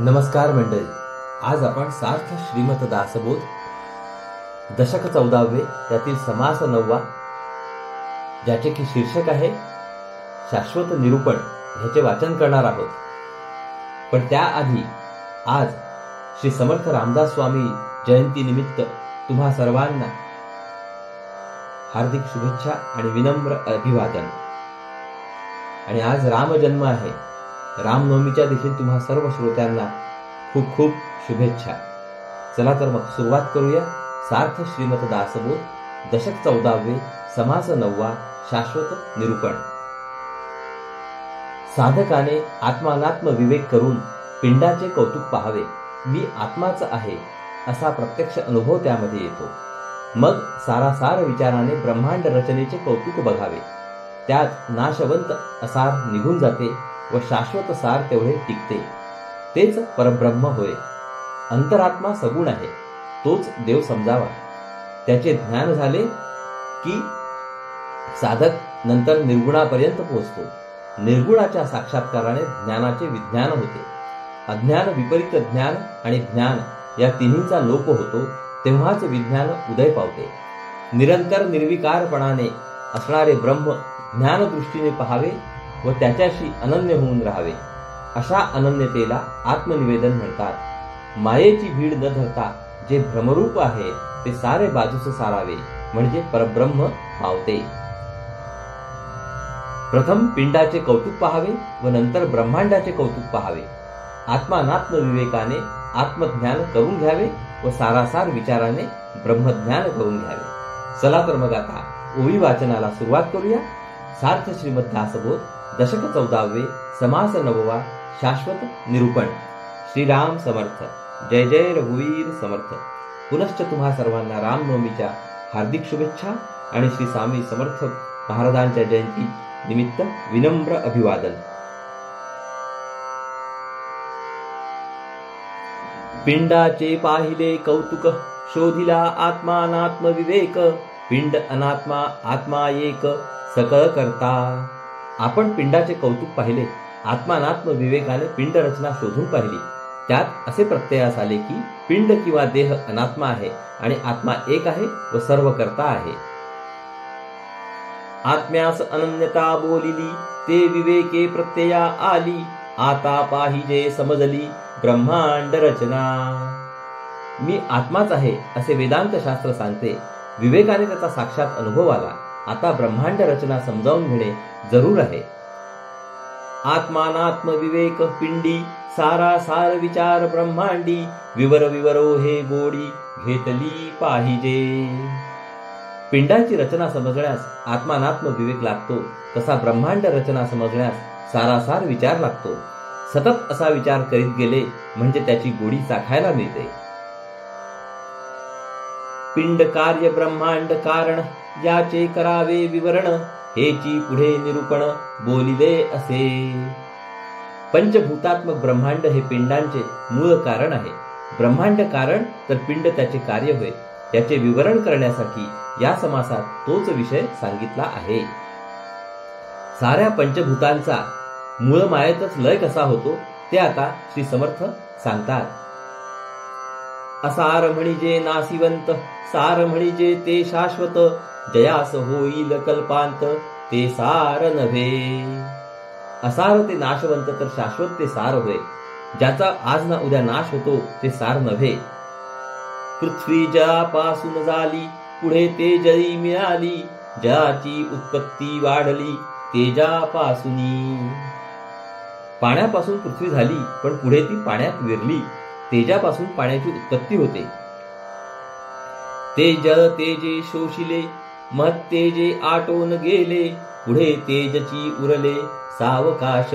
नमस्कार मंडळी, आज आपण सार्थ श्रीमत दासबोध दशक 14 त्यातील समास 9 ज्याचे की शीर्षक आहे शाश्वत निरूपण ह्याचे वाचन करणार आहोत. पण त्याआधी आज श्री समर्थ रामदास स्वामी जयंती निमित्त तुम्हा सर्वांना हार्दिक शुभेच्छा आणि विनम्र अभिवादन. आणि आज रामजन्म आहे. रामनवमीच्या देखील तुम्हा सर्व श्रोत्यांना खूप खूप शुभेच्छा. चला तर मग सुरुवात करूया. सार्थ श्रीमत दासबोध दशक 14 समास 9 शाश्वत निरूपण. साधकाने आत्मानात्म विवेक करून पिंडाचे कौतुक पाहावे. मी आत्माच आहे असा प्रत्यक्ष अनुभव त्यामध्ये येतो. मग सारासार विचाराने ब्रह्मांड रचनेचे कौतुक बघावे. त्यात नाशवंत असार निघून जाते व शाश्वत सार तेवढे टिकते. तेच परब्रह्म होय. अंतरात्मा सगुण आहे, तोच देव समजावा. त्याचे ज्ञान झाले की साधक नंतर निर्गुणापर्यंत पोहोचतो. निर्गुणाच्या साक्षात्काराने ज्ञानाचे विज्ञान होते. अज्ञान, विपरीत ज्ञान आणि ज्ञान या तिन्हींचा लोप होतो, तेव्हाच विज्ञान उदय पावते. निरंतर निर्विकारपणाने असणारे ब्रह्म ज्ञानदृष्टीने पहावे व त्याच्याशी अनन्य होऊन राहावे. अशा अनन्यतेला आत्मनिवेदन म्हणतात. मायेची भीड न धरता जे भ्रमरूप आहे ते सारे बाजूस सारावे म्हणजे परब्रह्म पावते. प्रथम पिंडाचे कौतुक पहावे व नंतर ब्रह्मांडाचे कौतुक पहावे. आत्मानात्म विवेकाने आत्मज्ञान करून घ्यावे व सारासार विचाराने ब्रह्मज्ञान करून घ्यावे. चला तर मग आता ओवी वाचनाला सुरुवात करूया. सार्थ श्रीमद दासबोध दशक 14 समास 9 शाश्वत निरूपण. श्रीराम समर्थ. जय जय रघुवीर समर्थ. पुनश्च तुम्हा सर्वांना रामनवमीच्या हार्दिक शुभेच्छा आणि श्री स्वामी समर्थ महाराजांच्या जयंती निमित्त विनम्र अभिवादन. पिंडाचे पाहिले कौतुक, शोधिला आत्मानात्म विवेक. पिंड अनात्मा, आत्मा एक, सकळ करता. आपण पिंडाचे कौतुक पाहिले. आत्मानात्म विवेकाने पिंड रचना शोधून पाहिली. त्यात असे प्रत्ययास आले की पिंड किंवा देह अनात्मा आहे आणि आत्मा एक आहे व सर्व करता आहे. आत्म्यास अनन्यता बोलिली, ते विवेके प्रत्यया आली. आता पाहिजे समजली ब्रह्मांड रचना. मी आत्माच आहे असे वेदांत शास्त्र सांगते. विवेकाने त्याचा साक्षात अनुभव आला. आता ब्रह्मांड रचना समजावून घेणे जरूर आहे. आत्मानात्म विवेक पिंडी, सारा सार विचार ब्रह्मांडी. विवर विवरो हे गोडी, घेतली पाहिजे. पिंडाची रचना समजण्यास आत्मानात्म विवेक लागतो, तसा ब्रह्मांड रचना समजण्यास सारासार विचार लागतो. सतत असा विचार करीत गेले म्हणजे त्याची गोडी चाखायला मिळते. पिंड कार्य ब्रह्मांड कारण, याचे करावे विवरण. हेची पुढे निरूपण, बोलिले असे. पंचभूतात्मक ब्रह्मांड हे पिंडांचे मूळ कारण आहे. ब्रह्मांड कारण तर पिंड त्याचे कार्य होय. याचे विवरण करण्यासाठी या समासात तोच विषय सांगितला आहे. साऱ्या पंचभूतांचा मूळ मायेतच लय कसा होतो ते आता श्री समर्थ सांगतात. असार म्हणजे नासिवंत, सार म्हणजे ते शाश्वत. जयास होईल कल्पांत, ते सार नव्हे. असार ते नाशवंत तर शाश्वत ते सार होय. ज्याचा आज ना उद्या नाश होतो ते सार नव्हे. पृथ्वी जळापासून झाली, पुढे तेजळी मिळाली. जळाची उत्पत्ती वाढली, तेजापासूनी. पाण्यापासून पृथ्वी झाली, पण पुढे ती पाण्यात विरली. तेजापासून पाण्याची उत्पत्ती होते. ते जळ तेजे शोषिले, मग तेजे आटोन गेले. पुढे तेजची उरले सावकाश.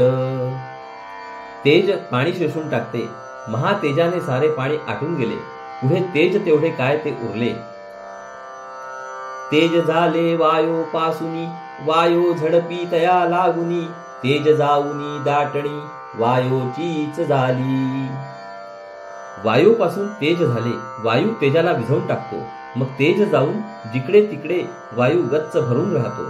तेज पाणी शोषून टाकते. महातेजाने सारे पाणी आटून गेले. पुढे तेज तेवढे काय ते उरले. तेज झाले वायो पासूनी, वायो झडपी तया लागुनी. तेज जाऊनी दाटणी, वायोचीच झाली. वायूपासून तेज झाले. वायू तेजाला विझवून टाकतो. मग तेज जाऊन जिकडे तिकडे वायू गच्च भरून राहतो.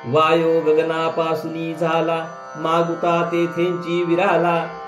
वायो गगनापासूनी झाला, मागुता तेथेंची विराला.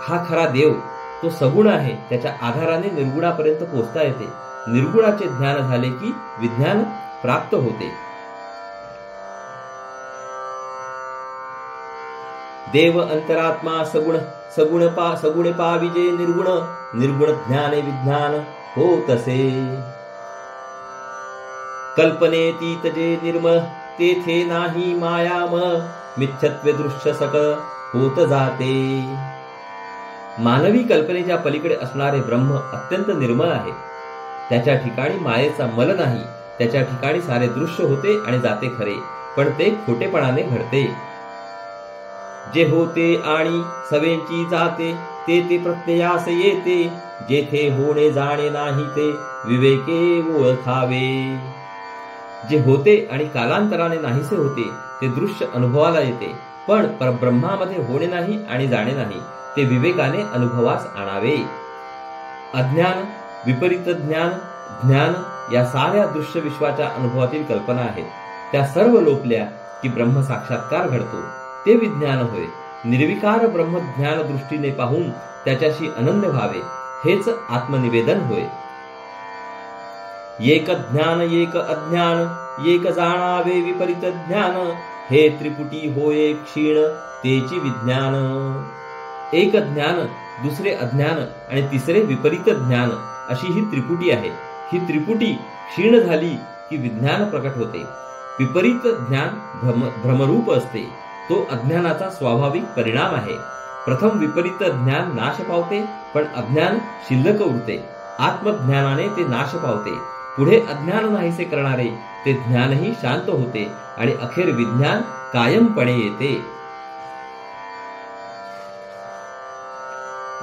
हा खरा देव तो सगुण आहे, त्याच्या आधाराने निर्गुणापर्यंत पोहोचता येते. निर्गुणाचे ज्ञान झाले की विज्ञान प्राप्त होते. देव अंतरात्मा सगुण, सगुणे पाविजे निर्गुण, निर्गुण ज्ञाने विज्ञान होतसे. कल्पनेतीत जे निर्मळ, तेथे नाही मायामळ, मिथ्यत्वे दृश्य सकळ होत जाते. मानवी कल्पनेच्या पलीकडे असणारे ब्रह्म अत्यंत निर्मळ आहे. त्याच्या ठिकाणी मायेचा मल नाही. त्याच्या ठिकाणी सारे दृश्य होते आणि जाते खरे, पण ते खोटेपणाने घडते. जे होते आणि सवेंची जाते, ते ते प्रत्ययास येते. जेथे होणे जाणे नाही, ते विवेके ओळखावे. जे होते आणि कालांतराने नाहीसे होते, ते दृश्य अनुभवाला येते. पण परब्रह्मामध्ये होणे नाही आणि जाणे नाही, ते विवेकाने अनुभवास आणावे. अज्ञान, विपरीत ज्ञान, ज्ञान या साऱ्या दृश्य विश्वाच्या अनुभवातील कल्पना आहेत. त्या सर्व लोपल्या की ब्रह्म साक्षात्कार घडतो. ते विज्ञान होय. निर्विकार ब्रह्म ज्ञान दृष्टीने पाहून त्याच्याशी अनन्य व्हावे, हेच आत्मनिवेदन होय. एक ज्ञान एक अज्ञान, एक जाणावे विपरीत ज्ञान, हे त्रिपुटी होय क्षीण तेची विज्ञान. एक ज्ञान, दुसरे अज्ञान आणि तिसरे विपरीत ज्ञान, अशी ही त्रिपुटी आहे. ही त्रिपुटी क्षीण झाली की विज्ञान प्रकट होते. विपरीत ज्ञान भ्रमरूप असते. तो अज्ञानाचा स्वाभाविक परिणाम आहे. प्रथम विपरीत ज्ञान नाश पावते, पण अज्ञान शिल्लक उरते. आत्मज्ञानाने ते नाश पावते. पुढे अज्ञान नाहीसे करणारे ते ज्ञानही शांत होते आणि अखेर विज्ञान कायमपणे येते.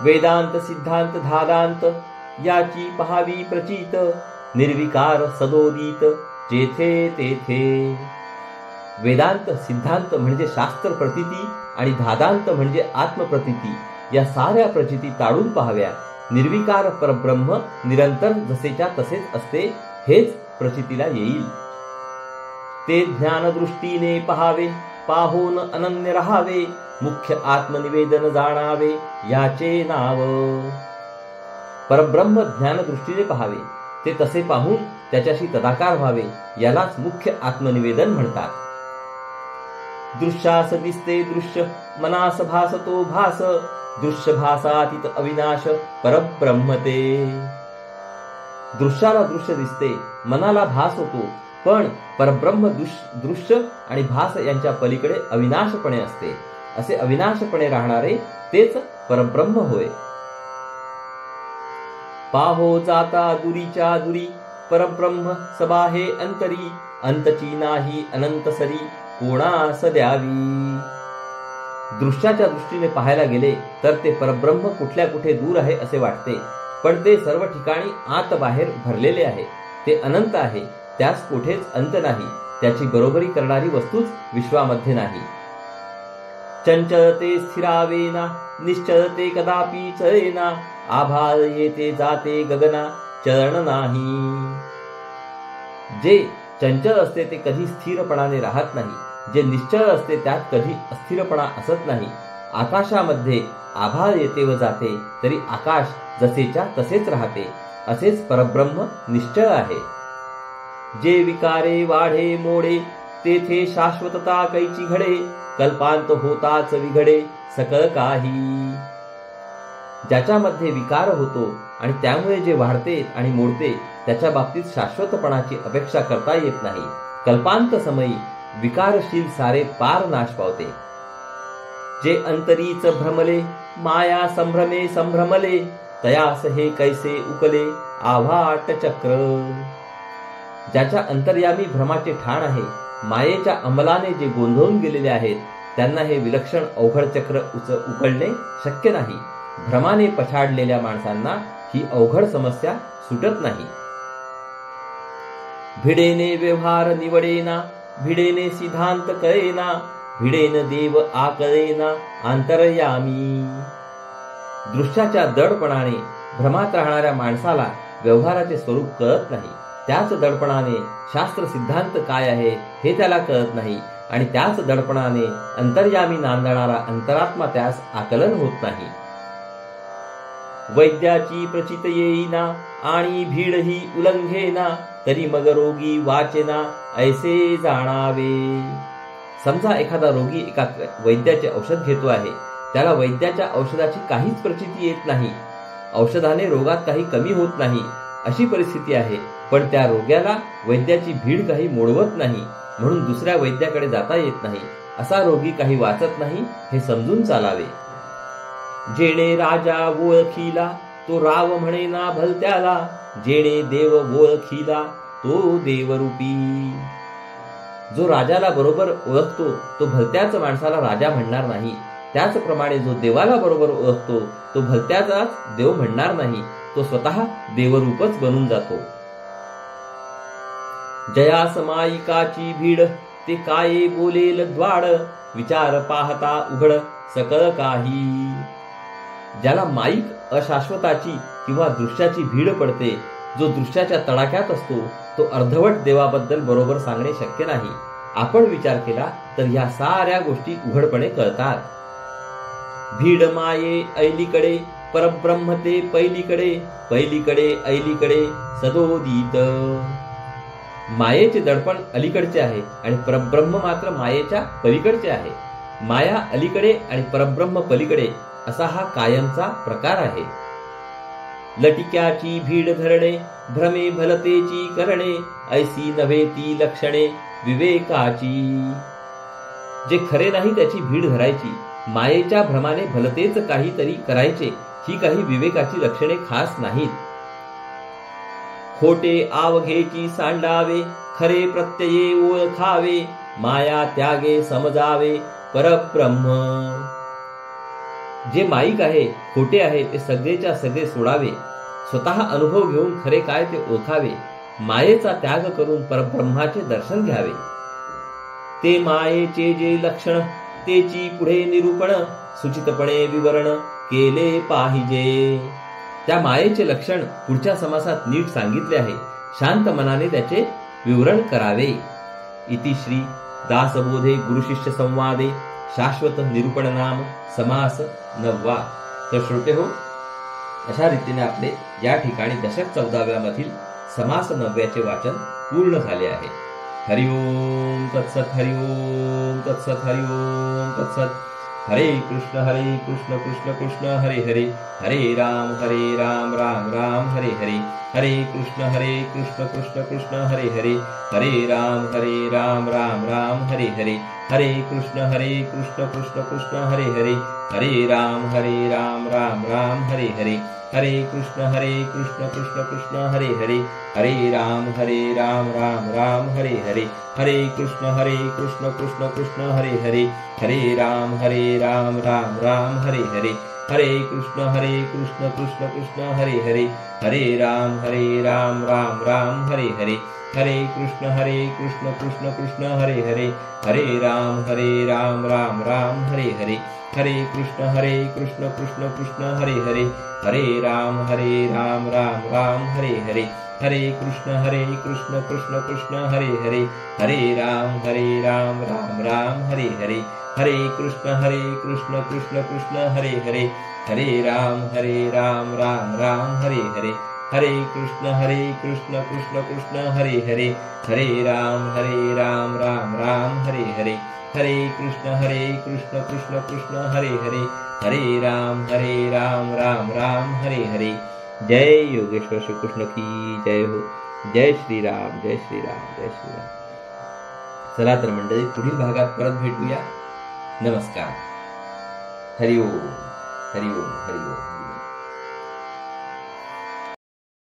वेदांत सिद्धांत धादांत याची पहावी प्रचित, निर्विकार सदोदित जेथे तेथे. वेदांत सिद्धांत म्हणजे शास्त्र प्रतीती आणि धादांत म्हणजे आत्मप्रतीती, या साऱ्या प्रचिती ताडून पाहाव्या. निर्विकार परब्रह्म निरंतर जसेच्या तसेच असते, हेच प्रचितीला येईल. ते ज्ञानदृष्टीने पहावे, पाहून अनन्य राहावे. मुख्य आत्मनिवेदन जाणावे, याचे नाव. परब्रह्म ज्ञानदृष्टीने पहावे, ते तसे पाहून त्याच्याशी तदाकार व्हावे, यालाच मुख्य आत्मनिवेदन म्हणतात. दृश्यास दिसते दृश्य, मनास भासतो भास. दृश्य भासातीत अविनाश परब्रह्म ते. दृश्याला दृश्य दिसते, मनाला भास होतो, पण परब्रह्म दृश्य आणि भास यांच्या पलीकडे अविनाशपणे असते. असे अविनाशपणे राहणारे तेच परब्रह्म होय. पाहो जाता दुरीच्या दुरी, परब्रह्म सबाहे अंतरी. अंतची नाही अनंत सरी, कोणास द्यावी. दृश्याच्या दृष्टीने पाहायला गेले तर ते परब्रह्म कुठल्या कुठे दूर आहे असे वाटते, पण ते सर्व ठिकाणी आत बाहेर भरलेले आहे. ते अनंत आहे, त्यास कोठेच अंत नाही. त्याची बरोबरी करणारी वस्तूच विश्वामध्ये नाही. चंचलते स्थिरावेना, निश्चलते कदापि चलेना. आभाळ येते जाते गगना, चलन नाही. जे चंचल असते ते कधी स्थिरपणाने राहत नाही. जे निश्चल असते त्यात कधी अस्थिरपणा असत नाही. आकाशामध्ये आभाळ येते व जाते, तरी आकाश जसेच्या तसेच राहते. असेच परब्रह्म निश्चळ आहे. जे विकारे वाढे मोडे, तेथे शाश्वतता कैची घडे. कल्पांत होताच विघडे सकळ काही. ज्याच्यामध्ये विकार होतो आणि त्यामुळे जे वाढते आणि मोडते, त्याच्या बाबतीत शाश्वतपणाची अपेक्षा करता येत नाही. कल्पांत समयी विकारशील सारे पार नाश पावते. जे अंतरीच भ्रमले, माया संभ्रमे संभ्रमले. तयास हे कैसे उकले, आव्हाट चक्र. ज्याच्या अंतर्यामी भ्रमाचे ठाण आहे, मायेच्या अंमलाने जे गोंधळून गेलेले आहेत, त्यांना हे विलक्षण अवघड चक्र उकळणे शक्य नाही. भ्रमाने पछाडलेल्या माणसांना ही अवघड समस्या सुटत नाही. भिडेने व्यवहार निवडेना, भिडेने सिद्धांत कळेना. भिडेन देव आकळेना, अंतर्यामी. दृश्याच्या दडपणाने भ्रमात राहणाऱ्या माणसाला व्यवहाराचे स्वरूप कळत नाही. त्याच दडपणाने शास्त्र सिद्धांत काय आहे हे त्याला कळत नाही, आणि त्याच दडपणाने अंतर्यामी नांदणारा अंतरात्मा त्यास आकलन होत नाही. वैद्याची प्रचित येईना आणि भीडही उल्लंघेना, तरी मग रोगी वाचेना ऐसे जाणावे. समजा एखादा रोगी एका वैद्याचे औषध घेतो आहे. त्याला वैद्याच्या औषधाची काहीच प्रचिती येत नाही. औषधाने रोगात काही कमी होत नाही अशी परिस्थिती आहे. पण त्या रोग्याला वैद्याची भीड काही मोडवत नाही, म्हणून दुसऱ्या वैद्याकडे जाता येत नाही. असा रोगी काही वाचत नाही हे समजून चालावे. जेणे राजा ओळखीला तो राव म्हणेना भलत्याला, जेणे देव ओळखीला तो देवरूपी. जो राजाला बरोबर ओळखतो तो भलत्याच माणसाला राजा म्हणणार नाही. त्याचप्रमाणे जो देवाला बरोबर ओळखतो तो भलत्याचाच देव म्हणणार नाही. तो स्वतः देवरूपच बनून जातो. जया समायिकाची भीड ते काय बोलेल द्वाड, विचार पाहता उघड सकळ काही. ज्याला माईक अशाश्वताची किंवा दृश्याची भीड पडते, जो दृश्याच्या तडाख्यात असतो, तो अर्धवट देवाबद्दल बरोबर सांगणे शक्य नाही. आपण विचार केला तर ह्या साऱ्या गोष्टी उघडपणे कळतात. भीड माये ऐलीकडे, परब्रह्म ते पैलीकडे, पैलीकडे ऐलीकडे सदोदित. मायेचे दडपण अलीकडचे आहे आणि परब्रह्म मात्र मायेच्या पलीकडचे आहे. माया अलीकडे आणि परब्रह्म पलीकडे असा हा कायमचा प्रकार आहे. लटिक्याची भीड धरणे, भ्रमे भलतेची करणे, ऐसी नव्हे ती लक्षणे विवेकाची. जे खरे नाही त्याची भीड धरायची, मायेच्या भ्रमाने भलतेच काहीतरी करायचे, ही काही विवेकाची लक्षणे खास नाहीत. खोटे आवघेची सांडावे, खरे प्रत्यये ओळखावे, माया त्यागे समजावे परब्रह्म. जे माईक आहे, खोटे आहे ते सगळेच्या सगळे सोडावे, स्वतः अनुभव घेऊन खरे काय ते ओळखावे, मायेचा त्याग करून परब्रह्माचे दर्शन घ्यावे. ते मायेचे जे लक्षण तेची पुढे निरूपण, सुचितपणे विवरण केले पाहिजे. त्या मायेचे लक्षण पुढच्या समासात नीट सांगितले आहे. शांत मनाने त्याचे विवरण करावे. इति श्री दासबोधे गुरुशिष्य संवादे शाश्वत निरूपण नाम समास 9. तर श्रोते हो, अशा रीतीने आपले या ठिकाणी दशक 14व्या मधील समास 9व्याचे वाचन पूर्ण झाले आहे. हरिओम तत्सत, हरिओम तत्सत, हरिओम तत्सत. हरे कृष्ण कृष्ण कृष्ण हरे हरे, हरे राम राम राम हरे हरे, हरे कृष्ण कृष्ण कृष्ण हरे हरे, हरे राम राम राम हरे हरे, हरे कृष्ण कृष्ण कृष्ण हरे हरे, हरे राम राम राम हरे हरे, हरे कृष्ण कृष्ण कृष्ण हरे हरे, हरे राम राम राम हरे हरे, हरे कृष्ण कृष्ण कृष्ण हरे हरे, हरे राम राम राम हरे हरे, हरे कृष्ण कृष्ण कृष्ण हरे हरे, हरे राम राम राम हरे हरे, हरे कृष्ण कृष्ण कृष्ण हरे हरे, हरे राम राम राम हरे हरे, हरे कृष्ण कृष्ण कृष्ण हरे हरे, हरे राम राम राम हरे हरे, हरे कृष्ण कृष्ण कृष्ण हरे हरे, हरे राम राम राम हरे हरे, हरे कृष्ण कृष्ण कृष्ण हरे हरे, हरे राम राम राम हरे हरे, हरे कृष्ण कृष्ण कृष्ण हरे हरे, हरे राम राम राम हरे हरे, हरे कृष्ण कृष्ण कृष्ण हरे हरे, हरे राम राम राम हरे हरे. जय योगेश्वर श्री कृष्ण की जय हो. जय श्रीराम, जय श्रीराम, जय श्रीराम. चला तर मंडळी, पुढील भागात परत भेटूया. नमस्कार. हरिओम हरिओम हरिओम.